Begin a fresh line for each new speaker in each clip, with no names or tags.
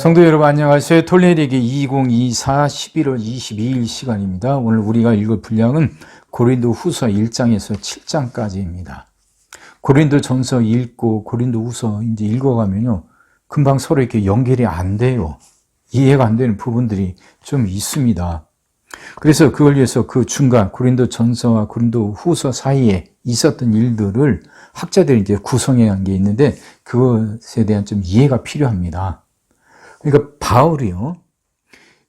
성도 여러분 안녕하세요. 톨레리기 2024 11월 22일 시간입니다. 오늘 우리가 읽을 분량은 고린도 후서 1장에서 7장까지입니다. 고린도 전서 읽고 고린도 후서 이제 읽어가면요. 금방 서로 이렇게 연결이 안 돼요. 이해가 안 되는 부분들이 좀 있습니다. 그래서 그걸 위해서 그 중간 고린도 전서와 고린도 후서 사이에 있었던 일들을 학자들이 이제 구성해 한 게 있는데 그것에 대한 좀 이해가 필요합니다. 그러니까 바울이요.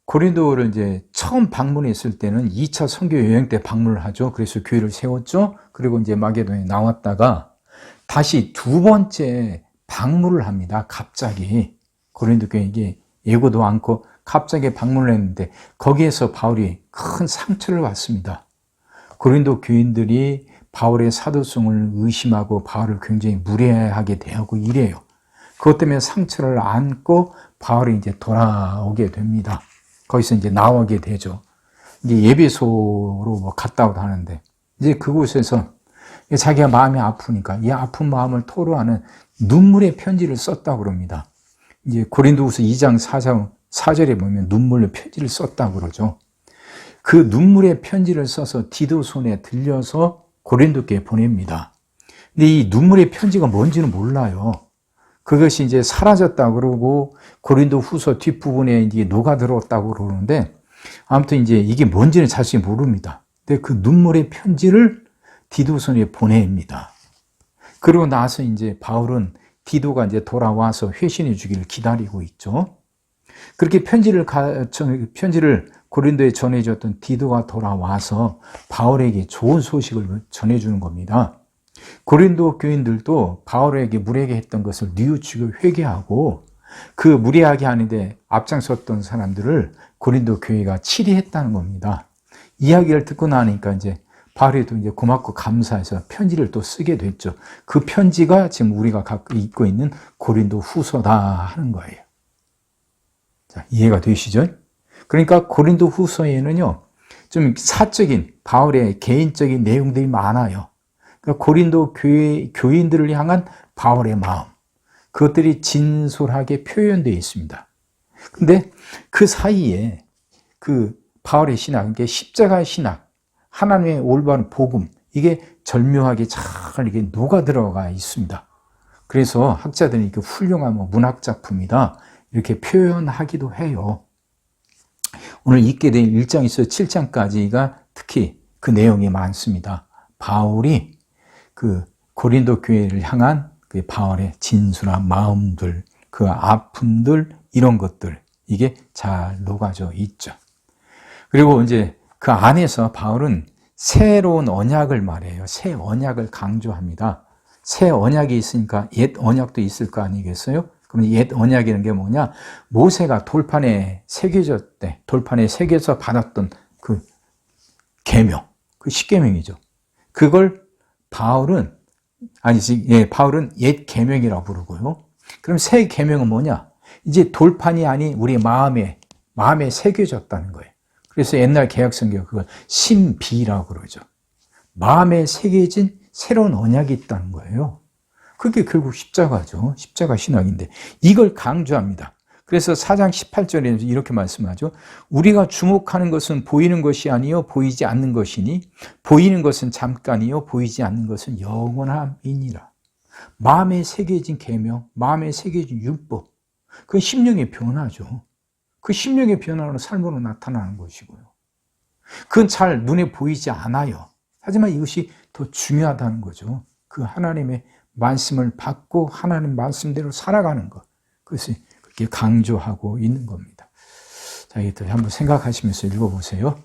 고린도를 이제 처음 방문했을 때는 2차 선교 여행 때 방문을 하죠. 그래서 교회를 세웠죠. 그리고 이제 마게도에 나왔다가 다시 두 번째 방문을 합니다. 갑자기 고린도 교회에 이게 예고도 않고 갑자기 방문을 했는데 거기에서 바울이 큰 상처를 받습니다. 고린도 교인들이 바울의 사도성을 의심하고 바울을 굉장히 무례하게 대하고 이래요. 그것 때문에 상처를 안고 바울이 이제 돌아오게 됩니다. 거기서 이제 나오게 되죠. 이제 예배소로 갔다고도 하는데, 이제 그곳에서 자기가 마음이 아프니까 이 아픈 마음을 토로하는 눈물의 편지를 썼다고 그럽니다. 이제 고린도후서 2장 4절에 보면 눈물의 편지를 썼다고 그러죠. 그 눈물의 편지를 써서 디도 손에 들려서 고린도께 보냅니다. 근데 이 눈물의 편지가 뭔지는 몰라요. 그것이 이제 사라졌다고 그러고 고린도 후서 뒷부분에 이제 녹아들었다고 그러는데 아무튼 이제 이게 뭔지는 자세히 모릅니다. 근데 그 눈물의 편지를 디도손에 보냅니다. 그러고 나서 이제 바울은 디도가 이제 돌아와서 회신해 주기를 기다리고 있죠. 그렇게 편지를 고린도에 전해줬던 디도가 돌아와서 바울에게 좋은 소식을 전해주는 겁니다. 고린도 교인들도 바울에게 무례하게 했던 것을 뉘우치고 회개하고 그 무례하게 하는데 앞장섰던 사람들을 고린도 교회가 치리했다는 겁니다. 이야기를 듣고 나니까 이제 바울이도 이제 고맙고 감사해서 편지를 또 쓰게 됐죠. 그 편지가 지금 우리가 갖고 있고 있는 고린도 후서다 하는 거예요. 자, 이해가 되시죠? 그러니까 고린도 후서에는요, 좀 사적인 바울의 개인적인 내용들이 많아요. 그러니까 고린도 교인들을 향한 바울의 마음, 그것들이 진솔하게 표현되어 있습니다. 근데 그 사이에 그 바울의 신학, 이게 십자가의 신학, 하나님의 올바른 복음, 이게 절묘하게 잘 이게 녹아 들어가 있습니다. 그래서 학자들이 이렇게 훌륭한 문학 작품이다 이렇게 표현하기도 해요. 오늘 읽게 된 1장에서 7장까지가 특히 그 내용이 많습니다. 바울이 그 고린도 교회를 향한 그 바울의 진솔한 마음들, 그 아픔들, 이런 것들, 이게 잘 녹아져 있죠. 그리고 이제 그 안에서 바울은 새로운 언약을 말해요. 새 언약을 강조합니다. 새 언약이 있으니까 옛 언약도 있을 거 아니겠어요? 그럼 옛 언약이라는 게 뭐냐? 모세가 돌판에 새겨졌대. 돌판에 새겨서 받았던 그 계명, 그 십계명이죠. 그걸 바울은 옛 계명이라고 부르고요. 그럼 새 계명은 뭐냐? 이제 돌판이 아닌 우리 마음에 새겨졌다는 거예요. 그래서 옛날 개혁성경 그걸 신비라고 그러죠. 마음에 새겨진 새로운 언약이 있다는 거예요. 그게 결국 십자가죠. 십자가 신학인데 이걸 강조합니다. 그래서 4장 18절에 이렇게 말씀하죠. 우리가 주목하는 것은 보이는 것이 아니요 보이지 않는 것이니 보이는 것은 잠깐이요 보이지 않는 것은 영원함이니라. 마음에 새겨진 계명, 마음에 새겨진 율법, 그 심령의 변화죠. 그 심령의 변화는 삶으로 나타나는 것이고요. 그건 잘 눈에 보이지 않아요. 하지만 이것이 더 중요하다는 거죠. 그 하나님의 말씀을 받고 하나님 말씀대로 살아가는 것, 그것이 그렇게 강조하고 있는 겁니다. 자, 이것들 한번 생각하시면서 읽어보세요.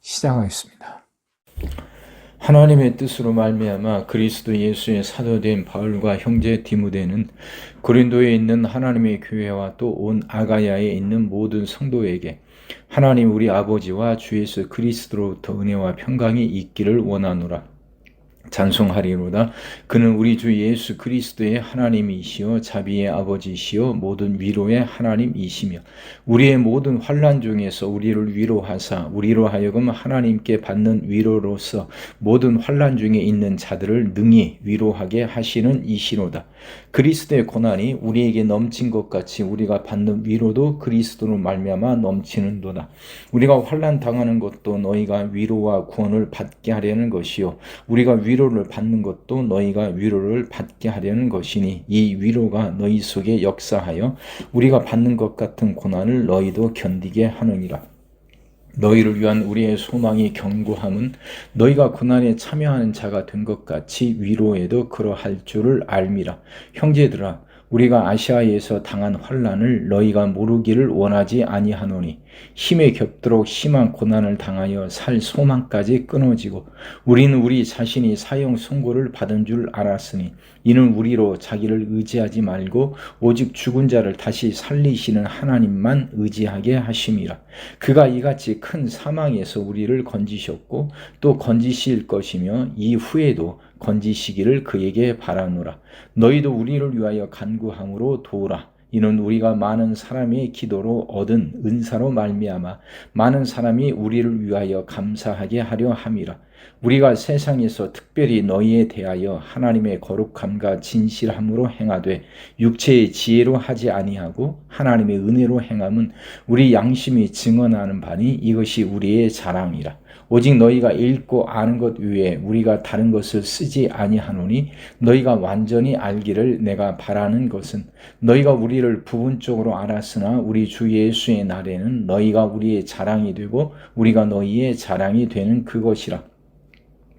시작하겠습니다. 하나님의 뜻으로 말미암아 그리스도 예수의 사도된 바울과 형제 디모데는 고린도에 있는 하나님의 교회와 또 온 아가야에 있는 모든 성도에게 하나님 우리 아버지와 주 예수 그리스도로부터 은혜와 평강이 있기를 원하노라. 찬송하리로다. 그는 우리 주 예수 그리스도의 하나님이시요 자비의 아버지시요 모든 위로의 하나님이시며 우리의 모든 환난 중에서 우리를 위로하사 우리로 하여금 하나님께 받는 위로로서 모든 환난 중에 있는 자들을 능히 위로하게 하시는 이시로다. 그리스도의 고난이 우리에게 넘친 것 같이 우리가 받는 위로도 그리스도로 말미암아 넘치는도다. 우리가 환난 당하는 것도 너희가 위로와 구원을 받게 하려는 것이요 우리가 위로를 받는 것도 너희가 위로를 받게 하려는 것이니 이 위로가 너희 속에 역사하여 우리가 받는 것 같은 고난을 너희도 견디게 하느니라. 너희를 위한 우리의 소망이 견고함은 너희가 고난에 참여하는 자가 된 것 같이 위로에도 그러할 줄을 알미라. 형제들아 우리가 아시아에서 당한 환난을 너희가 모르기를 원하지 아니하노니 힘에 겹도록 심한 고난을 당하여 살 소망까지 끊어지고 우리는 우리 자신이 사형 선고를 받은 줄 알았으니 이는 우리로 자기를 의지하지 말고 오직 죽은 자를 다시 살리시는 하나님만 의지하게 하심이라. 그가 이같이 큰 사망에서 우리를 건지셨고 또 건지실 것이며 이후에도 건지시기를 그에게 바라노라. 너희도 우리를 위하여 간구함으로 도우라. 이는 우리가 많은 사람의 기도로 얻은 은사로 말미암아 많은 사람이 우리를 위하여 감사하게 하려 함이라. 우리가 세상에서 특별히 너희에 대하여 하나님의 거룩함과 진실함으로 행하되 육체의 지혜로 하지 아니하고 하나님의 은혜로 행함은 우리 양심이 증언하는 바니 이것이 우리의 자랑이라. 오직 너희가 읽고 아는 것 외에 우리가 다른 것을 쓰지 아니하노니 너희가 완전히 알기를 내가 바라는 것은 너희가 우리를 부분적으로 알았으나 우리 주 예수의 날에는 너희가 우리의 자랑이 되고 우리가 너희의 자랑이 되는 그것이라.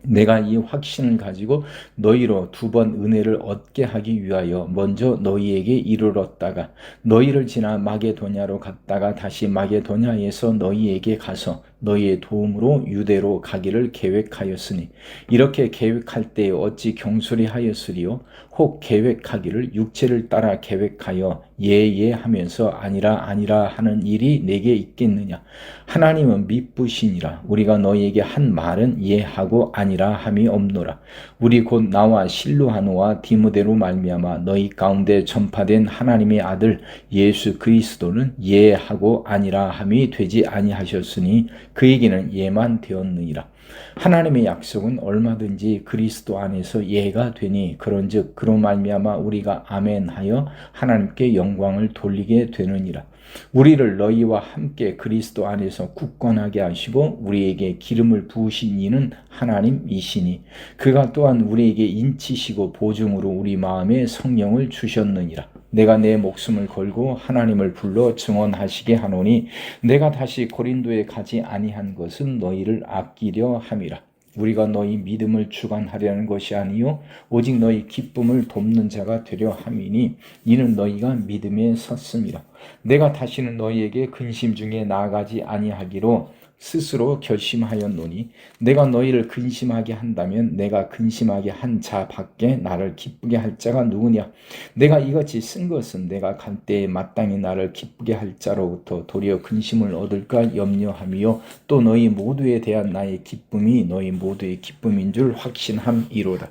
내가 이 확신을 가지고 너희로 두 번 은혜를 얻게 하기 위하여 먼저 너희에게 이르렀다가 너희를 지나 마게도냐로 갔다가 다시 마게도냐에서 너희에게 가서 너희의 도움으로 유대로 가기를 계획하였으니 이렇게 계획할 때에 어찌 경솔히 하였으리요 혹 계획하기를 육체를 따라 계획하여 예하면서 아니라 하는 일이 내게 있겠느냐. 하나님은 미쁘시니라. 우리가 너희에게 한 말은 예하고 아니라 함이 없노라. 우리 곧 나와 실루하노와 디모데로 말미암아 너희 가운데 전파된 하나님의 아들 예수 그리스도는 예하고 아니라 함이 되지 아니하셨으니 그에게는 예만 되었느니라. 하나님의 약속은 얼마든지 그리스도 안에서 예가 되니 그런즉 그로 말미암아 우리가 아멘하여 하나님께 영광을 돌리게 되느니라. 우리를 너희와 함께 그리스도 안에서 굳건하게 하시고 우리에게 기름을 부으신 이는 하나님이시니 그가 또한 우리에게 인치시고 보증으로 우리 마음에 성령을 주셨느니라. 내가 내 목숨을 걸고 하나님을 불러 증언하시게 하노니 내가 다시 고린도에 가지 아니한 것은 너희를 아끼려 함이라. 우리가 너희 믿음을 주관하려는 것이 아니요 오직 너희 기쁨을 돕는 자가 되려 함이니 이는 너희가 믿음에 섰음이라. 내가 다시는 너희에게 근심 중에 나아가지 아니하기로 스스로 결심하였노니 내가 너희를 근심하게 한다면 내가 근심하게 한 자 밖에 나를 기쁘게 할 자가 누구냐. 내가 이같이 쓴 것은 내가 갈 때에 마땅히 나를 기쁘게 할 자로부터 도리어 근심을 얻을까 염려함이요 또 너희 모두에 대한 나의 기쁨이 너희 모두의 기쁨인 줄 확신함이로다.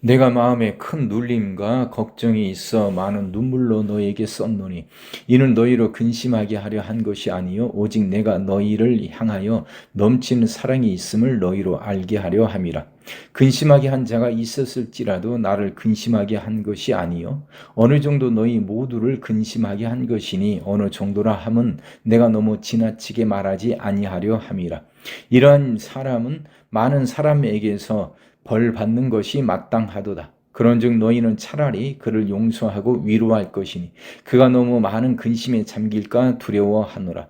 내가 마음에 큰 눌림과 걱정이 있어 많은 눈물로 너희에게 썼노니 이는 너희로 근심하게 하려 한 것이 아니요 오직 내가 너희를 향하여 넘치는 사랑이 있음을 너희로 알게 하려 함이라. 근심하게 한 자가 있었을지라도 나를 근심하게 한 것이 아니요 어느 정도 너희 모두를 근심하게 한 것이니 어느 정도라 함은 내가 너무 지나치게 말하지 아니하려 함이라. 이러한 사람은 많은 사람에게서 벌 받는 것이 마땅하도다. 그런즉 너희는 차라리 그를 용서하고 위로할 것이니 그가 너무 많은 근심에 잠길까 두려워하노라.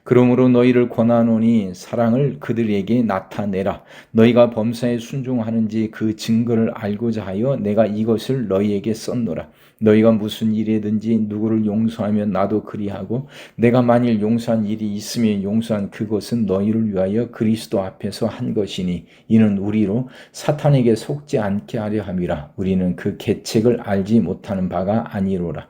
그러므로 너희를 권하노니 사랑을 그들에게 나타내라. 너희가 범사에 순종하는지 그 증거를 알고자 하여 내가 이것을 너희에게 썼노라. 너희가 무슨 일이든지 누구를 용서하면 나도 그리하고 내가 만일 용서한 일이 있으면 용서한 그것은 너희를 위하여 그리스도 앞에서 한 것이니 이는 우리로 사탄에게 속지 않게 하려 함이라. 우리는 그 계책을 알지 못하는 바가 아니로라.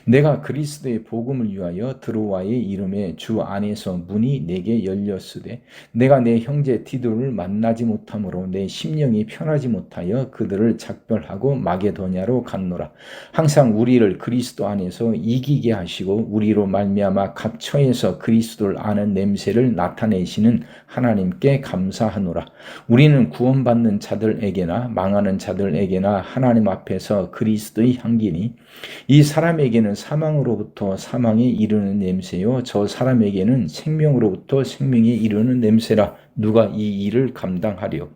내가 그리스도의 복음을 위하여 드로아의 이름에 주 안에서 문이 내게 열렸으되 내가 내 형제 디도를 만나지 못하므로 내 심령이 편하지 못하여 그들을 작별하고 마게도냐로 갔노라. 항상 우리를 그리스도 안에서 이기게 하시고 우리로 말미암아 각 처에서 그리스도를 아는 냄새를 나타내시는 하나님께 감사하노라. 우리는 구원받는 자들에게나 망하는 자들에게나 하나님 앞에서 그리스도의 향기니 이 사람에게는 사망으로부터 사망에 이르는 냄새요 저 사람에게는 생명으로부터 생명에 이르는 냄새라. 누가 이 일을 감당하리요?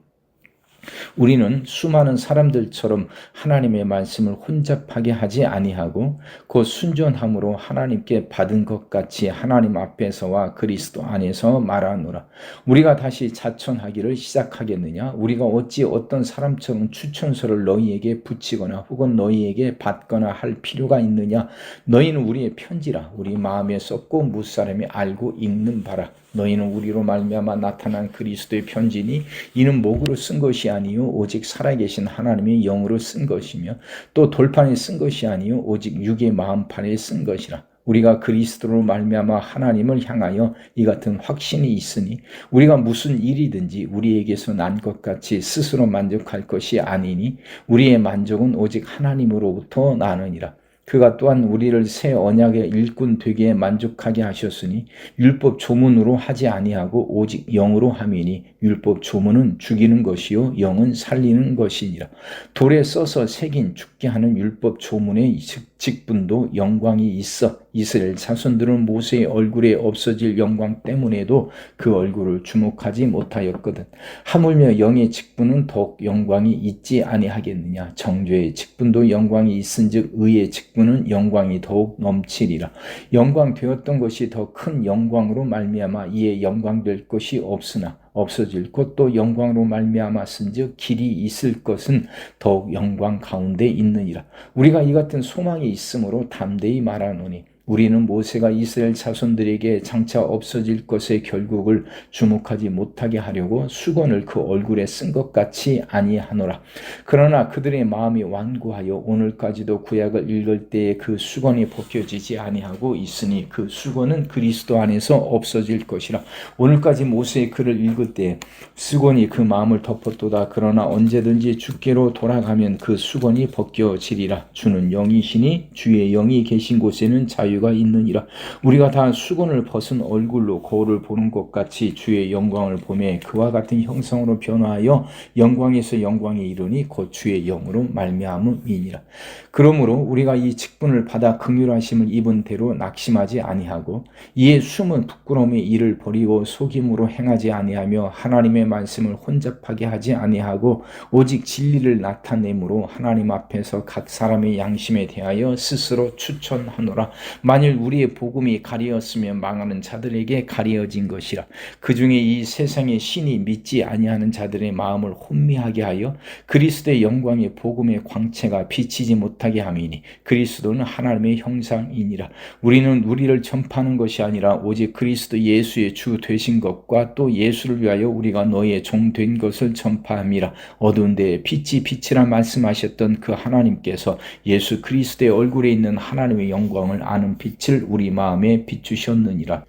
우리는 수많은 사람들처럼 하나님의 말씀을 혼잡하게 하지 아니하고 그 순전함으로 하나님께 받은 것 같이 하나님 앞에서와 그리스도 안에서 말하노라. 우리가 다시 자천하기를 시작하겠느냐? 우리가 어찌 어떤 사람처럼 추천서를 너희에게 붙이거나 혹은 너희에게 받거나 할 필요가 있느냐? 너희는 우리의 편지라. 우리 마음에 썼고 무사람이 알고 읽는 바라. 너희는 우리로 말미암아 나타난 그리스도의 편지니 이는 목으로 쓴 것이 아니요 오직 살아계신 하나님의 영으로 쓴 것이며 또 돌판에 쓴 것이 아니요 오직 육의 마음판에 쓴 것이라. 우리가 그리스도로 말미암아 하나님을 향하여 이 같은 확신이 있으니 우리가 무슨 일이든지 우리에게서 난 것 같이 스스로 만족할 것이 아니니 우리의 만족은 오직 하나님으로부터 나느니라. 그가 또한 우리를 새 언약의 일꾼 되게 만족하게 하셨으니 율법 조문으로 하지 아니하고 오직 영으로 함이니 율법 조문은 죽이는 것이요 영은 살리는 것이니라. 돌에 써서 새긴 죽게 하는 율법 조문의 직분도 영광이 있어 이스라엘 자손들은 모세의 얼굴에 없어질 영광 때문에도 그 얼굴을 주목하지 못하였거든. 하물며 영의 직분은 더욱 영광이 있지 아니하겠느냐. 정죄의 직분도 영광이 있은즉 의의 직분은 영광이 더욱 넘치리라. 영광 되었던 것이 더 큰 영광으로 말미암아 이에 영광될 것이 없으나 없어질 것도 영광으로 말미암았은즉 길이 있을 것은 더욱 영광 가운데 있느니라. 우리가 이 같은 소망이 있으므로 담대히 말하노니 우리는 모세가 이스라엘 자손들에게 장차 없어질 것의 결국을 주목하지 못하게 하려고 수건을 그 얼굴에 쓴 것 같이 아니하노라. 그러나 그들의 마음이 완고하여 오늘까지도 구약을 읽을 때에 그 수건이 벗겨지지 아니하고 있으니 그 수건은 그리스도 안에서 없어질 것이라. 오늘까지 모세의 글을 읽을 때에 수건이 그 마음을 덮었도다. 그러나 언제든지 주께로 돌아가면 그 수건이 벗겨지리라. 주는 영이시니 주의 영이 계신 곳에는 자유가 있느니라. 우리가 다 수건을 벗은 얼굴로 거울을 보는 것 같이 주의 영광을 보매 그와 같은 형상으로 변화하여 영광에서 영광에 이르니 곧 주의 영으로 말미암음이니라. 그러므로 우리가 이 직분을 받아 긍휼하심을 입은 대로 낙심하지 아니하고 이에 숨은 부끄러움의 일을 버리고 속임으로 행하지 아니하며 하나님의 말씀을 혼잡하게 하지 아니하고 오직 진리를 나타내므로 하나님 앞에서 각 사람의 양심에 대하여 스스로 추천하노라. 만일 우리의 복음이 가리었으면 망하는 자들에게 가리어진 것이라. 그 중에 이 세상의 신이 믿지 아니하는 자들의 마음을 혼미하게 하여 그리스도의 영광의 복음의 광채가 비치지 못하게 함이니 그리스도는 하나님의 형상이니라. 우리는 우리를 전파하는 것이 아니라 오직 그리스도 예수의 주 되신 것과 또 예수를 위하여 우리가 너희의 종 된 것을 전파함이라. 어두운 데에 빛이 빛이라 말씀하셨던 그 하나님께서 예수 그리스도의 얼굴에 있는 하나님의 영광을 아는 빛을 우리 마음에 비추셨느니라.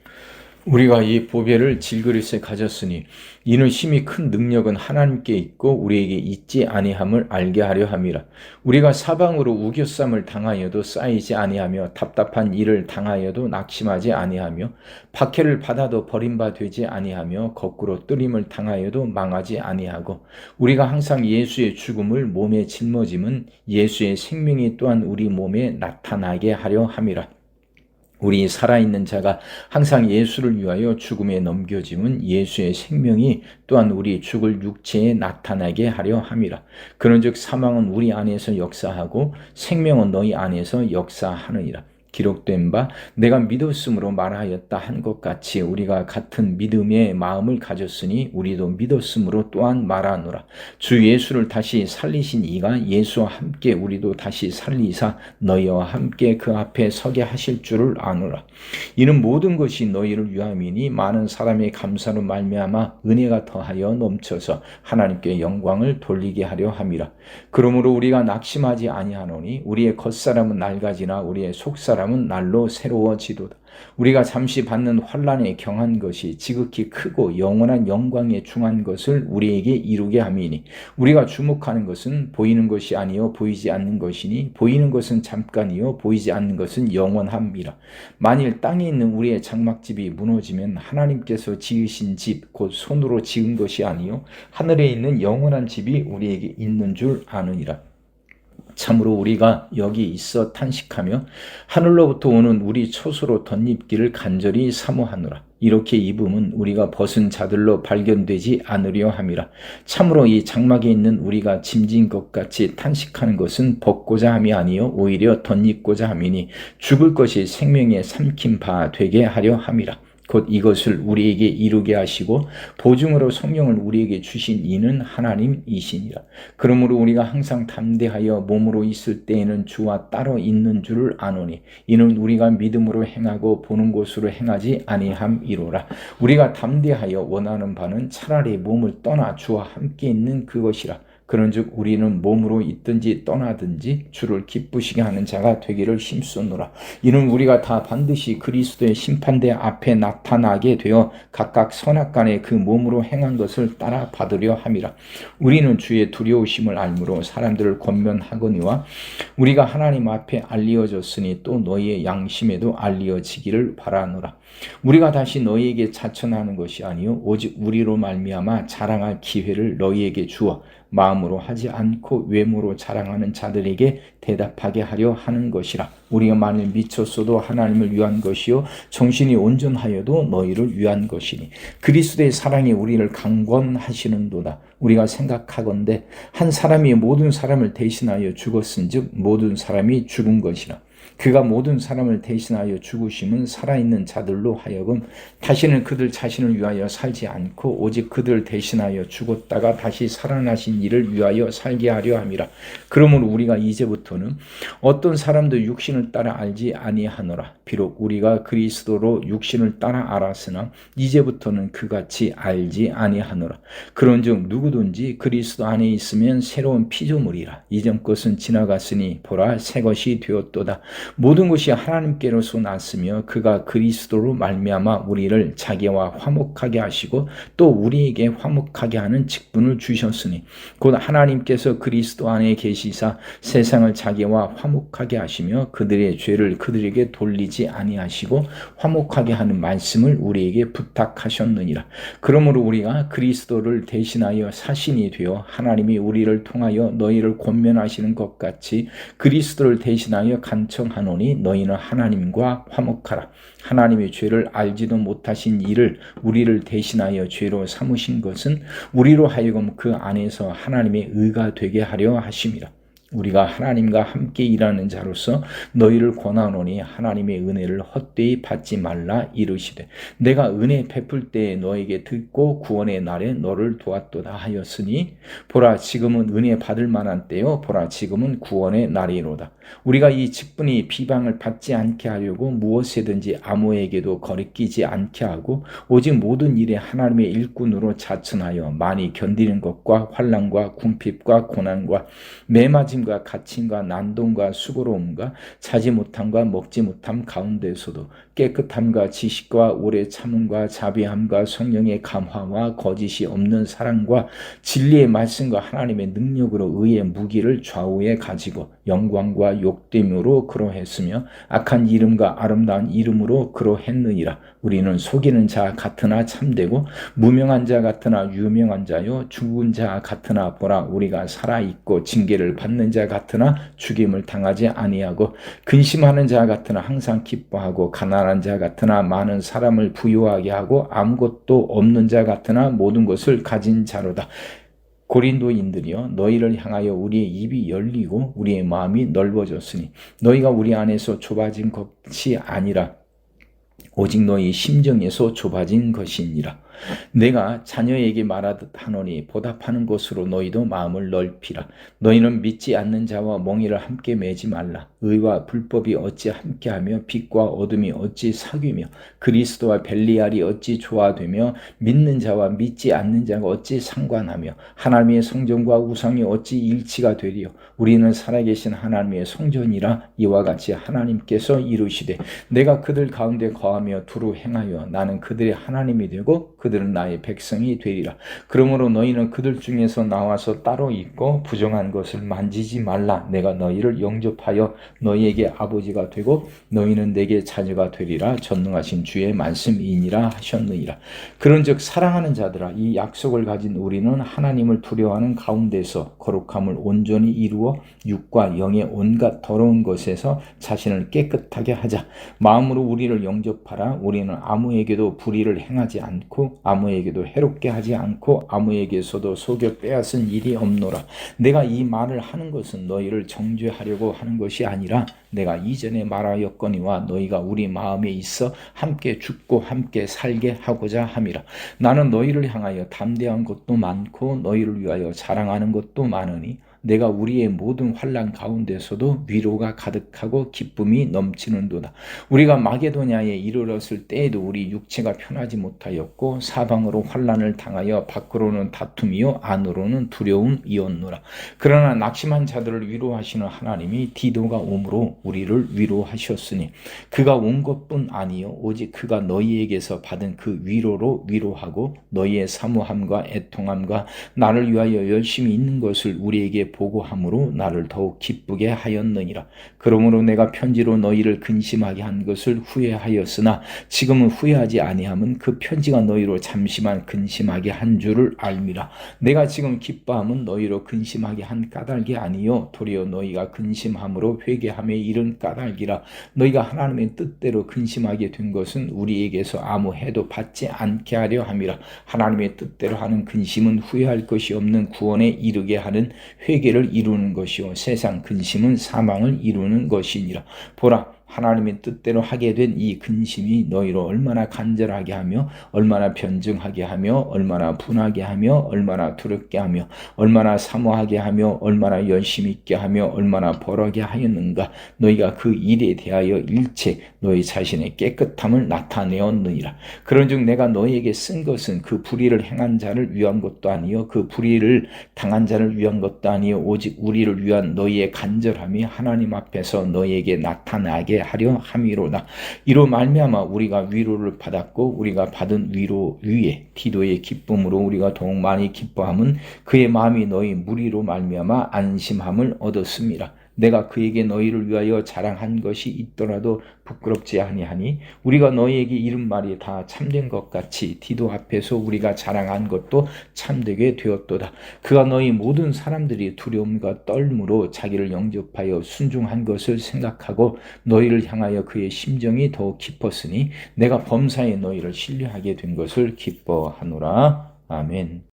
우리가 이 보배를 질그릇에 가졌으니 이는 심히 큰 능력은 하나님께 있고 우리에게 있지 아니함을 알게 하려 함이라. 우리가 사방으로 우겨쌈을 당하여도 쌓이지 아니하며 답답한 일을 당하여도 낙심하지 아니하며 박해를 받아도 버림받지 아니하며 거꾸로 뜨림을 당하여도 망하지 아니하고 우리가 항상 예수의 죽음을 몸에 짊어짐은 예수의 생명이 또한 우리 몸에 나타나게 하려 함이라. 우리 살아있는 자가 항상 예수를 위하여 죽음에 넘겨짐은 예수의 생명이 또한 우리 죽을 육체에 나타나게 하려 함이라. 그런즉 사망은 우리 안에서 역사하고 생명은 너희 안에서 역사하느니라. 기록된 바 내가 믿었으므로 말하였다 한 것 같이 우리가 같은 믿음의 마음을 가졌으니 우리도 믿었으므로 또한 말하노라. 주 예수를 다시 살리신 이가 예수와 함께 우리도 다시 살리사 너희와 함께 그 앞에 서게 하실 줄을 아노라. 이는 모든 것이 너희를 위함이니 많은 사람의 감사로 말미암아 은혜가 더하여 넘쳐서 하나님께 영광을 돌리게 하려 함이라. 그러므로 우리가 낙심하지 아니하노니 우리의 겉사람은 낡아지나 우리의 속사람 사람은 날로 새로워지도다. 우리가 잠시 받는 환난에 경한 것이 지극히 크고 영원한 영광에 중한 것을 우리에게 이루게 함이니 우리가 주목하는 것은 보이는 것이 아니요 보이지 않는 것이니 보이는 것은 잠깐이요 보이지 않는 것은 영원함이라. 만일 땅에 있는 우리의 장막집이 무너지면 하나님께서 지으신 집 곧 손으로 지은 것이 아니요 하늘에 있는 영원한 집이 우리에게 있는 줄 아느니라. 참으로 우리가 여기 있어 탄식하며 하늘로부터 오는 우리 처소로 덧입기를 간절히 사모하노라. 이렇게 입음은 우리가 벗은 자들로 발견되지 않으려 함이라. 참으로 이 장막에 있는 우리가 짐진 것 같이 탄식하는 것은 벗고자 함이 아니요 오히려 덧입고자 함이니 죽을 것이 생명에 삼킨 바 되게 하려 함이라. 곧 이것을 우리에게 이루게 하시고 보증으로 성령을 우리에게 주신 이는 하나님이시니라. 그러므로 우리가 항상 담대하여 몸으로 있을 때에는 주와 따로 있는 줄을 아노니 이는 우리가 믿음으로 행하고 보는 것으로 행하지 아니함이로라. 우리가 담대하여 원하는 바는 차라리 몸을 떠나 주와 함께 있는 그것이라. 그런즉 우리는 몸으로 있든지 떠나든지 주를 기쁘시게 하는 자가 되기를 힘쓰노라. 이는 우리가 다 반드시 그리스도의 심판대 앞에 나타나게 되어 각각 선악간에 그 몸으로 행한 것을 따라 받으려 함이라. 우리는 주의 두려우심을 알므로 사람들을 권면하거니와 우리가 하나님 앞에 알리어졌으니 또 너희의 양심에도 알리어지기를 바라노라. 우리가 다시 너희에게 자천하는 것이 아니요 오직 우리로 말미암아 자랑할 기회를 너희에게 주어 마음으로 하지 않고 외모로 자랑하는 자들에게 대답하게 하려 하는 것이라. 우리가 만일 미쳤어도 하나님을 위한 것이요 정신이 온전하여도 너희를 위한 것이니 그리스도의 사랑이 우리를 강권하시는도다. 우리가 생각하건대 한 사람이 모든 사람을 대신하여 죽었은즉 모든 사람이 죽은 것이라. 그가 모든 사람을 대신하여 죽으심은 살아있는 자들로 하여금 다시는 그들 자신을 위하여 살지 않고 오직 그들 대신하여 죽었다가 다시 살아나신 이를 위하여 살게 하려 함이라. 그러므로 우리가 이제부터는 어떤 사람도 육신을 따라 알지 아니하노라. 비록 우리가 그리스도로 육신을 따라 알았으나 이제부터는 그같이 알지 아니하노라. 그런즉 누구든지 그리스도 안에 있으면 새로운 피조물이라. 이전 것은 지나갔으니 보라 새 것이 되었도다. 모든 것이 하나님께로서 났으며 그가 그리스도로 말미암아 우리를 자기와 화목하게 하시고 또 우리에게 화목하게 하는 직분을 주셨으니 곧 하나님께서 그리스도 안에 계시사 세상을 자기와 화목하게 하시며 그들의 죄를 그들에게 돌리지 아니하시고 화목하게 하는 말씀을 우리에게 부탁하셨느니라. 그러므로 우리가 그리스도를 대신하여 사신이 되어 하나님이 우리를 통하여 너희를 권면하시는 것 같이 그리스도를 대신하여 간청하노니 너희는 하나님과 화목하라. 하나님의 죄를 알지도 못하신 이를 우리를 대신하여 죄로 삼으신 것은 우리로 하여금 그 안에서 하나님의 의가 되게 하려 하심이라. 우리가 하나님과 함께 일하는 자로서 너희를 권하노니 하나님의 은혜를 헛되이 받지 말라. 이르시되 내가 은혜 베풀 때에 너에게 듣고 구원의 날에 너를 도왔도다 하였으니 보라 지금은 은혜 받을 만한 때요 보라 지금은 구원의 날이로다. 우리가 이 직분이 비방을 받지 않게 하려고 무엇이든지 아무에게도 거리끼지 않게 하고 오직 모든 일에 하나님의 일꾼으로 자천하여 많이 견디는 것과 환난과 궁핍과 고난과 매맞음과 갇힘과 난동과 수고로움과 자지 못함과 먹지 못함 가운데서도 깨끗함과 지식과 오래 참음과 자비함과 성령의 감화와 거짓이 없는 사랑과 진리의 말씀과 하나님의 능력으로 의의 무기를 좌우에 가지고 영광과 욕됨으로 그러했으며 악한 이름과 아름다운 이름으로 그러했느니라. 우리는 속이는 자 같으나 참되고 무명한 자 같으나 유명한 자요 죽은 자 같으나 보라 우리가 살아있고 징계를 받는 자 같으나 죽임을 당하지 아니하고 근심하는 자 같으나 항상 기뻐하고 가난한 자 같으나 많은 사람을 부유하게 하고 아무것도 없는 자 같으나 모든 것을 가진 자로다. 고린도인들이여 너희를 향하여 우리의 입이 열리고 우리의 마음이 넓어졌으니 너희가 우리 안에서 좁아진 것이 아니라 오직 너희 심정에서 좁아진 것이니라. 내가 자녀에게 말하듯 하노니 보답하는 것으로 너희도 마음을 넓히라. 너희는 믿지 않는 자와 멍에를 함께 매지 말라. 의와 불법이 어찌 함께하며 빛과 어둠이 어찌 사귀며 그리스도와 벨리알이 어찌 조화되며 믿는 자와 믿지 않는 자가 어찌 상관하며 하나님의 성전과 우상이 어찌 일치가 되리요. 우리는 살아계신 하나님의 성전이라. 이와 같이 하나님께서 이루시되 내가 그들 가운데 거하며 두루 행하여 나는 그들의 하나님이 되고 그들은 나의 백성이 되리라. 그러므로 너희는 그들 중에서 나와서 따로 있고 부정한 것을 만지지 말라. 내가 너희를 영접하여 너희에게 아버지가 되고 너희는 내게 자녀가 되리라. 전능하신 주의 말씀이니라 하셨느니라. 그런즉 사랑하는 자들아, 이 약속을 가진 우리는 하나님을 두려워하는 가운데서 거룩함을 온전히 이루어 육과 영의 온갖 더러운 것에서 자신을 깨끗하게 하자. 마음으로 우리를 영접하라. 우리는 아무에게도 불의를 행하지 않고 아무에게도 해롭게 하지 않고 아무에게서도 속여 빼앗은 일이 없노라. 내가 이 말을 하는 것은 너희를 정죄하려고 하는 것이 아니라 내가 이전에 말하였거니와 너희가 우리 마음에 있어 함께 죽고 함께 살게 하고자 함이라. 나는 너희를 향하여 담대한 것도 많고 너희를 위하여 자랑하는 것도 많으니 내가 우리의 모든 환난 가운데서도 위로가 가득하고 기쁨이 넘치는도다. 우리가 마게도냐에 이르렀을 때에도 우리 육체가 편하지 못하였고 사방으로 환난을 당하여 밖으로는 다툼이요 안으로는 두려움이었노라. 그러나 낙심한 자들을 위로하시는 하나님이 디도가 오므로 우리를 위로하셨으니 그가 온 것뿐 아니요 오직 그가 너희에게서 받은 그 위로로 위로하고 너희의 사모함과 애통함과 나를 위하여 열심히 있는 것을 우리에게 보고함으로 나를 더욱 기쁘게 하였느니라. 그러므로 내가 편지로 너희를 근심하게 한 것을 후회하였으나 지금은 후회하지 아니함은 그 편지가 너희로 잠시만 근심하게 한 줄을 알미라. 내가 지금 기뻐함은 너희로 근심하게 한 까닭이 아니요 도리어 너희가 근심함으로 회개함에 이른 까닭이라. 너희가 하나님의 뜻대로 근심하게 된 것은 우리에게서 아무 해도 받지 않게 하려 함이라. 하나님의 뜻대로 하는 근심은 후회할 것이 없는 구원에 이르게 하는 회개를 이루는 것이요 세상 근심은 사망을 이루는 것이니라. 보라, 하나님의 뜻대로 하게 된 이 근심이 너희로 얼마나 간절하게 하며 얼마나 변증하게 하며 얼마나 분하게 하며 얼마나 두렵게 하며 얼마나 사모하게 하며 얼마나 열심히 있게 하며 얼마나 벌하게 하였는가. 너희가 그 일에 대하여 일체 너희 자신의 깨끗함을 나타내었느니라. 그런즉 내가 너희에게 쓴 것은 그 불의를 행한 자를 위한 것도 아니요 그 불의를 당한 자를 위한 것도 아니요 오직 우리를 위한 너희의 간절함이 하나님 앞에서 너희에게 나타나게 하려 함이로다. 이로 말미암아 우리가 위로를 받았고 우리가 받은 위로 위에 디도의 기쁨으로 우리가 더욱 많이 기뻐함은 그의 마음이 너희 무리로 말미암아 안심함을 얻었음이라. 내가 그에게 너희를 위하여 자랑한 것이 있더라도 부끄럽지 아니하니 우리가 너희에게 이른 말이 다 참된 것 같이 디도 앞에서 우리가 자랑한 것도 참되게 되었도다. 그가 너희 모든 사람들이 두려움과 떨므로 자기를 영접하여 순종한 것을 생각하고 너희를 향하여 그의 심정이 더욱 깊었으니 내가 범사에 너희를 신뢰하게 된 것을 기뻐하노라. 아멘.